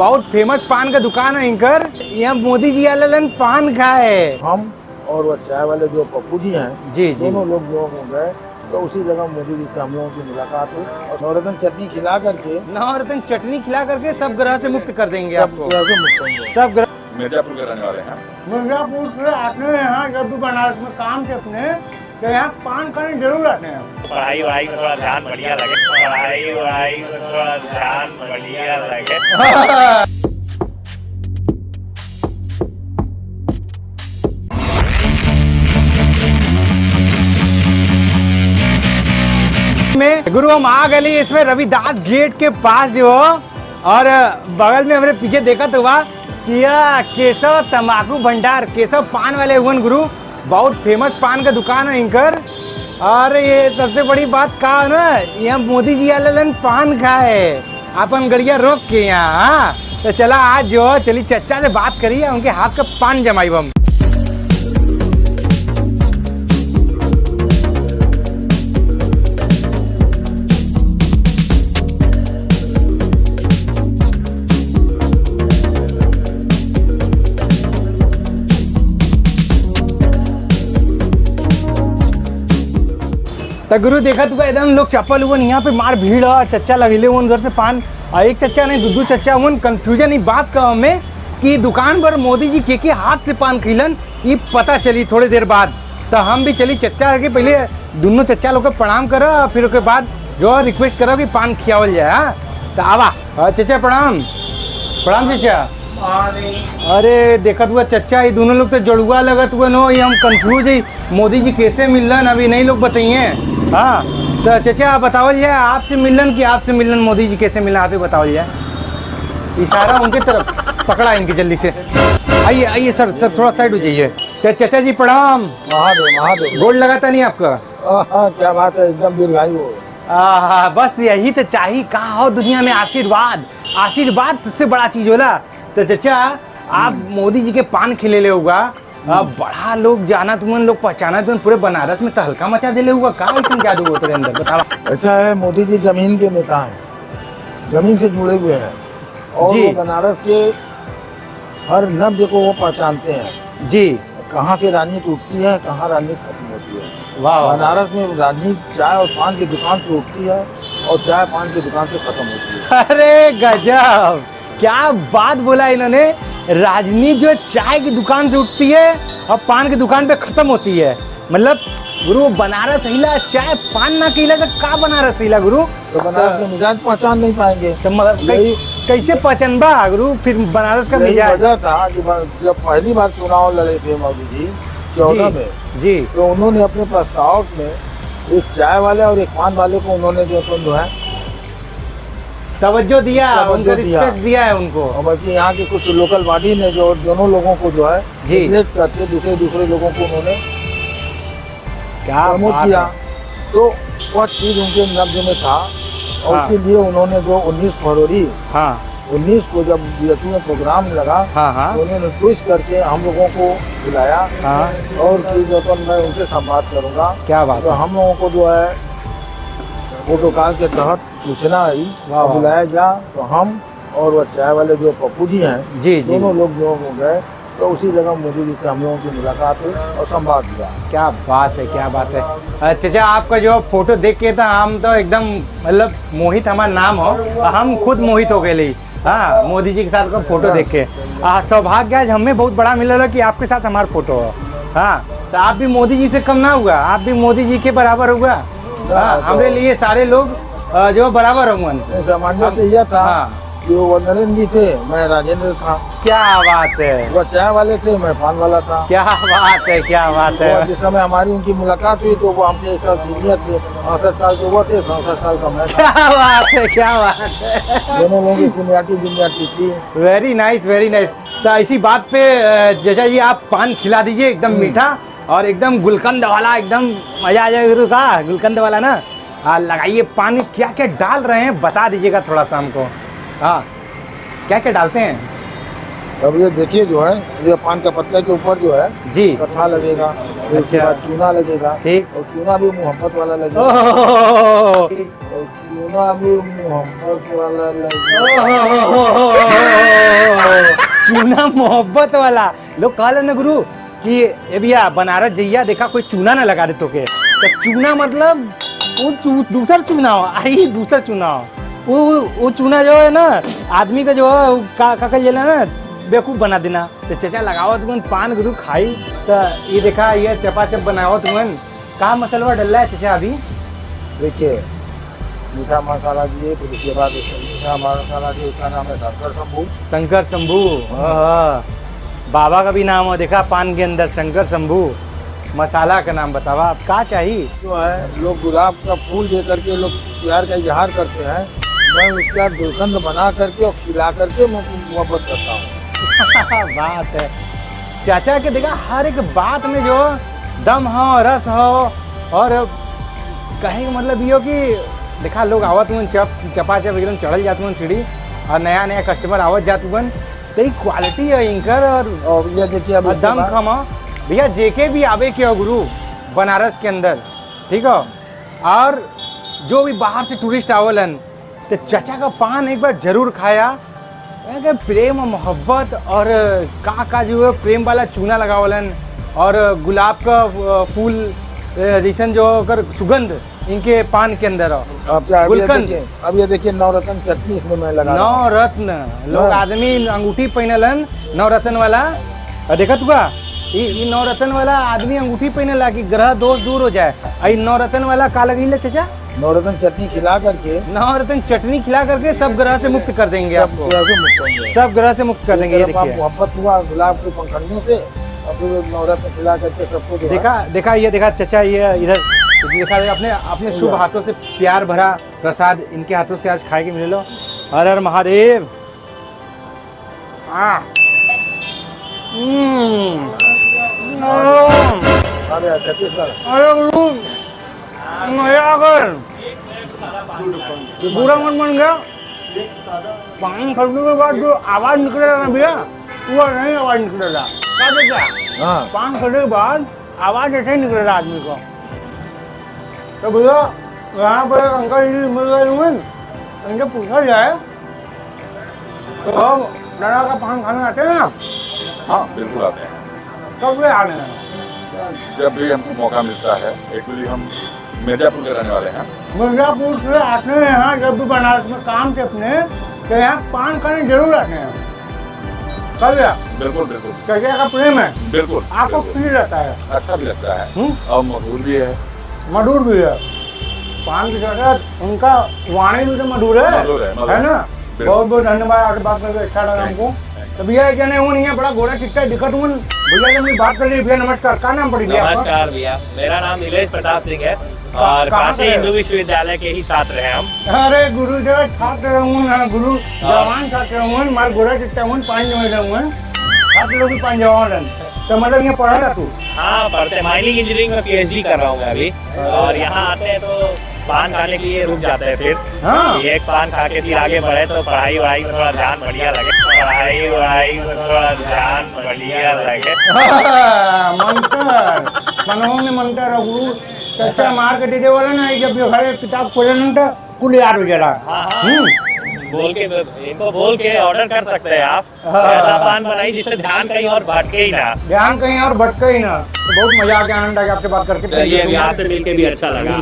बहुत फेमस पान का दुकान है इनकर। यहाँ मोदी जी आलन पान खाए। हम और वो चाय वाले जो पप्पू जी हैं जी दोनों लोग जो हो गए तो उसी जगह मोदी जी से हम लोगों की मुलाकात हुई और नवरत्न चटनी खिला करके नवरत्न चटनी खिला करके सब ग्रह से मुक्त कर देंगे सब आपको। ग्रह से मुक्त होंगे। सब ग्रह मिर्जापुर के रहने वाले हैं। मिर्जापुर से आते हैं यहाँ, जब भी बनारस में काम से अपने तो यहाँ पान खाने जरूर आते हैं। पढ़ाई वढ़ाई को थोड़ा ध्यान बढ़िया लगे, पढ़ाई वढ़ाई को थोड़ा ध्यान बढ़िया लगे। में गुरु हम आ गए इसमें रविदास गेट के पास जो और बगल में हमने पीछे देखा तो हुआ कि यह केशव तंबाकू भंडार, केशव पान वाले हुए गुरु। बहुत फेमस पान का दुकान है इनकर। और ये सबसे बड़ी बात का है ना, यहाँ मोदी जी आलन पान खाए अपन गड़िया रोक के यहाँ। तो चला आज जो चली चचा से बात करिए, उनके हाथ का पान जमाई हम। तो गुरु देखा तू एकदम लोग चप्पल हुआ यहाँ पे मार भीड़ है। चच्चा लगेले हुन घर से पान और एक चच्चा नहीं दो चच्चा हुन। कंफ्यूजन ही बात का हमें कि दुकान पर मोदी जी के हाथ से पान खिलन ये पता चली थोड़ी देर बाद। तो हम भी चली चच्चा के पहले दोनों चच्चा लोग को प्रणाम करो, फिर उसके बाद जो रिक्वेस्ट करो कि पान खियावल जाए। हाँ तो आवा चचा प्रणाम। प्रणाम चचा। अरे देखत हुआ चच्चा ये दोनों लोग तो जड़ुआ लगत हुआ नो, ये हम कंफ्यूज है मोदी जी कैसे मिलन अभी नहीं लोग बताइए। हाँ तो चचा आप बताओ जाए आपसे मिलन कि आपसे मिलन मोदी जी कैसे मिला, आप ही बताओ जाए। इशारा उनके तरफ पकड़ा इनकी जल्दी से। आइए आइए सर सर थोड़ा साइड हो जाइए। तो चचा जी प्रणाम। महादेव महादेव। गोल्ड लगाता नहीं आपका? क्या बात है, एकदम दीर्घायु हो। बस यही तो चाहिए। कहा हो दुनिया में आशीर्वाद, आशीर्वाद सबसे बड़ा चीज होला। तो चचा आप मोदी जी के पान खिले होगा, बड़ा लोग जाना तुमन लोग पहचाना तुम पूरे बनारस में तहलका मचा दिले हुआ। कहा ऐसा जादू हो तेरे अंदर बताओ। ऐसा है, मोदी जी जमीन के नेता हैं, जमीन से जुड़े हुए हैं और जी। वो बनारस के हर नब्ज को वो पहचानते हैं जी। कहाँ से राजनीति उठती है, कहाँ राजनीति खत्म होती है। वाह वाह। बनारस में राजनीति चाय और पान की दुकान से उठती है और चाय पान की दुकान से खत्म होती है। अरे गजब, क्या बात बोला इन्होंने। राजनीति जो चाय की दुकान से उठती है और पान की दुकान पे खत्म होती है। मतलब गुरु बनारस हिला चाय पान ना किला तो का बनारस हिला गुरु। तो बनारस में मिजाज पहचान नहीं पाएंगे। तो कैसे पहचानबा गुरु फिर बनारस का यही मिजाज? वजह था कि जब पहली बार चुनाव लड़े थे मोदी जी 14 में, जी तो उन्होंने अपने प्रस्ताव में एक चाय वाले और एक पान वाले को उन्होंने जो है तवज्जो दिया, तवज्जो उनको दिया। रिस्पेक्ट दिया है उनको। और बल्कि यहाँ की कुछ लोकल बॉडी ने जो दोनों लोगों को जो है जी। नेगलेक्ट करके दूसरे लोगों को उन्होंने क्या प्रमोट बात किया। है। तो वह चीज उनके नब्ज में था और हाँ। इसीलिए उन्होंने जो 19 फरवरी हाँ 19 को जब बीएचयू में प्रोग्राम लगा, हाँ हाँ तो उन्होंने ट्विस्ट करके हम लोगों को बुलाया हाँ। और कि जो तो मैं उनसे संवाद करूंगा। क्या बात तो है। हम लोगों को जो है प्रोटोकॉल के तहत सूचना आई वाह, वाह। बुलाया जा, तो हम और वो चाय वाले जो पप्पू जी हैं जी जी दोनों लोग जो हो गए तो उसी जगह मोदी जी से हम लोगों की मुलाकात हुई और संवाद हुआ। क्या बात है, क्या बात है। चचा आपका जो फोटो देख के था हम तो एकदम मतलब मोहित हमारा नाम हो, हम खुद मोहित हो गए। हाँ मोदी जी के साथ का फोटो देख के सौभाग्य आज हमें बहुत बड़ा मिला कि आपके साथ हमारा फोटो हो। हाँ तो आप भी मोदी जी से कम ना हुआ, आप भी मोदी जी के बराबर हुआ। हाँ हमारे लिए सारे लोग जो बराबर होंगे। सामान्य यह था हाँ। कि वो नरेंद्र जी थे, मैं राजेंद्र था। क्या बात है, वो चाय वाले थे, मैं पान वाला था। क्या बात है, क्या बात है। और जिस समय हमारी उनकी मुलाकात हुई तो वो हमसे 1 साल सीनियर थे, 68 साल के वो थे, 67 साल का मैं था। क्या बात है, क्या बात है। दोनों लोगों की सीनियरिटी थी। Very nice, very nice. तो ऐसी बात पे जैसा जी आप पान खिला दीजिए एकदम मीठा और एकदम गुलकंद वाला, एकदम मजा आ जाएगा गुरु का। गुलकंद वाला ना लगाइए पान। क्या क्या डाल रहे हैं बता दीजिएगा थोड़ा सा हमको। हाँ क्या क्या डालते हैं? अब ये देखिए जो है, ये पान का पत्ते के ऊपर जो है जी कथा लगेगा, फिर उसके अच्छा। बाद चूना लगेगा, ठीक। और चूना भी मोहब्बत वाला लगेगा, ओह, और चूना भी मोहब्बत वाला लगेगा। चूना मोहब्बत वाला लोग कहले ना गुरु कि ए भैया बनारस जइया देखा कोई चूना ना लगा दे तोके, तो चूना मतलब वो दूसर चूना हो, आई दूसर चूना हो। वो चूना जो है ना आदमी का जो है वो का कहिएला ना बेवकूफ़ बना देना। तो चचा लगाओ तुमन पान गुरु खाई, तो ये देखा ये चपाचप बनाओ तुमन का मसलवा डल रहा है चचा अभी। देखिए मीठा मसाला दिए, फिर उसके बाद मीठा मसाला दिए, उसका नाम है शंकर शंभू। शंकर शंभू, बाबा का भी नाम हो देखा पान के अंदर, शंकर शंभू। मसाला का नाम बतावा आप का चाहिए। जो है लोग गुलाब का फूल दे करके लोग प्यार का इजहार करते हैं, मैं उसका दुर्गंध बना करके और खिला करके मैं मोहब्बत करता हूँ। बात है चाचा के देखा हर एक बात में जो दम हो, रस हो, और कहे का मतलब ये हो कि देखा लोग आवत मन चपाचप एकदम चढ़ल जात मन सीढ़ी, और नया नया कस्टमर आवत जात मन, तो क्वालिटी है इनकर। और ये देखिए अब इसके दम बाद- खम हो भैया, जेके भी आवे के हो गुरु बनारस के अंदर, ठीक हो, और जो भी बाहर से टूरिस्ट आवलन तो चाचा का पान एक बार जरूर खाया। एक प्रेम और मोहब्बत और का जो है प्रेम वाला चूना लगावलन, और गुलाब का फूल जैसन जो कर सुगंध इनके पान के अंदर हो। अब क्या गुलकंद। अब ये देखिए नवरत्न चटनी इसमें मैं लगा रहा हूँ। नवरत्न लोग हाँ। आदमी अंगूठी पहनलन नवरत्न वाला, और देखा तुका ये नवरत्न वाला आदमी अंगूठी पहनेला कि ग्रह दोष दूर हो जाए। आई नवरत्न वाला का लगी चाचा, नवरत्न चटनी खिला करके नवरत्न चटनी खिला करके सब ग्रह से मुक्त कर देंगे सब आपको, ग्रह से मुक्त होंगे। सब ग्रह से मुक्त कर देंगे। ये एक तरफ आप देखिए मोहब्बत हुआ गुलाब के पंखड़ियों से, और फिर नवरत्न खिला करके सबको जो है- देखा ये देखा चाचा, ये इधर देखा अपने अपने शुभ हाथों से प्यार भरा प्रसाद इनके हाथों से आज खाए के मिले लो। हर हर महादेव। अरे छत्तीसगढ़ अरे गुरु मजा आ गया, पूरा मन बन गया। पान खरीदने के बाद जो आवाज निकलेगा ना भैया, वो नहीं आवाज निकलेगा। क्या देखा हाँ पान खरीदने के बाद आवाज ऐसे ही निकलेगा आदमी को। तो भैया यहाँ पर एक अंकल जी मिल गए हुए, इनसे पूछा जाए तो हम लड़ा का पान खाने आते हैं आप, हाँ बिल्कुल आते हैं, कब से आ रहे हैं? जब भी हमको मौका मिलता है। एक्चुअली हम मिर्जापुर के रहने वाले हैं। मिर्जापुर से आते हैं यहाँ, जब भी बनारस में काम से अपने, तो यहाँ पान खाने जरूर आते हैं। कब या बिल्कुल बिल्कुल चचा का प्रेम है, बिल्कुल आपको बिल्कुल। फील रहता है, अच्छा भी लगता है और मधुर भी है। मधुर भी है। पान की साथ उनका वाणी भी तो मधुर है, मधुर है, मधुर है ना। बिल्कुल। बहुत बहुत धन्यवाद, आपसे बात करके अच्छा लगा हमको। तो भैया ये कहने हूँ नहीं है, बड़ा घोड़ा कितना दिक्कत हूँ भैया, जब मेरी बात कर रही। भैया नमस्कार, क्या नाम पड़ी भैया आपका? नमस्कार भैया, मेरा नाम नीलेश प्रताप सिंह है और कहाँ काशी से? हिंदू विश्वविद्यालय के ही छात्र हैं हम। अरे गुरु जगह छात्र रहूँ ना, गुरु जवान छात्र रहूँ, मार घोड़ा कितना हूँ, पाँच जमे रहूँ, छात्र लोग भी पाँच जवान। तो मतलब यहाँ पढ़ा था तू? हाँ पढ़ते, माइनिंग इंजीनियरिंग में PhD कर रहा हूँ मैं अभी, और यहाँ आते हैं तो पान खाने के लिए रुक जाते हैं। फिर हाँ। एक पान खा के फिर आगे बढ़े तो पढ़ाई वढ़ाई में थोड़ा ध्यान बढ़िया लगे, पढ़ाई वढ़ाई में थोड़ा ध्यान बढ़िया लगे। मंत्र मनों में मंत्र है गुरु, सच्चा मार के दे वाला ना, जब जो हर किताब खोले ना तो कुल याद हो जाएगा। हाँ हाँ, बोल के इनको बोल के ऑर्डर कर सकते हैं आप, ऐसा पान बनाई जिससे ध्यान कहीं और भटके ही ना। ध्यान कहीं और भटके ही ना। तो बहुत मजा आ गया, आनंद आ गया आपसे बात करके। चलिए अभी आपसे मिलके भी अच्छा लगा।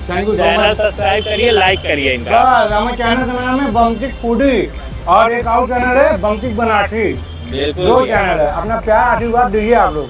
Thank you so channel much. Subscribe करिए, लाइक करिए इनका। हमारे चैनल का नाम है बमचिक फूडी, और एक और चैनल है बमचिक बनारसी। बिल्कुल दो चैनल है, अपना प्यार आशीर्वाद दीजिए आप लोग।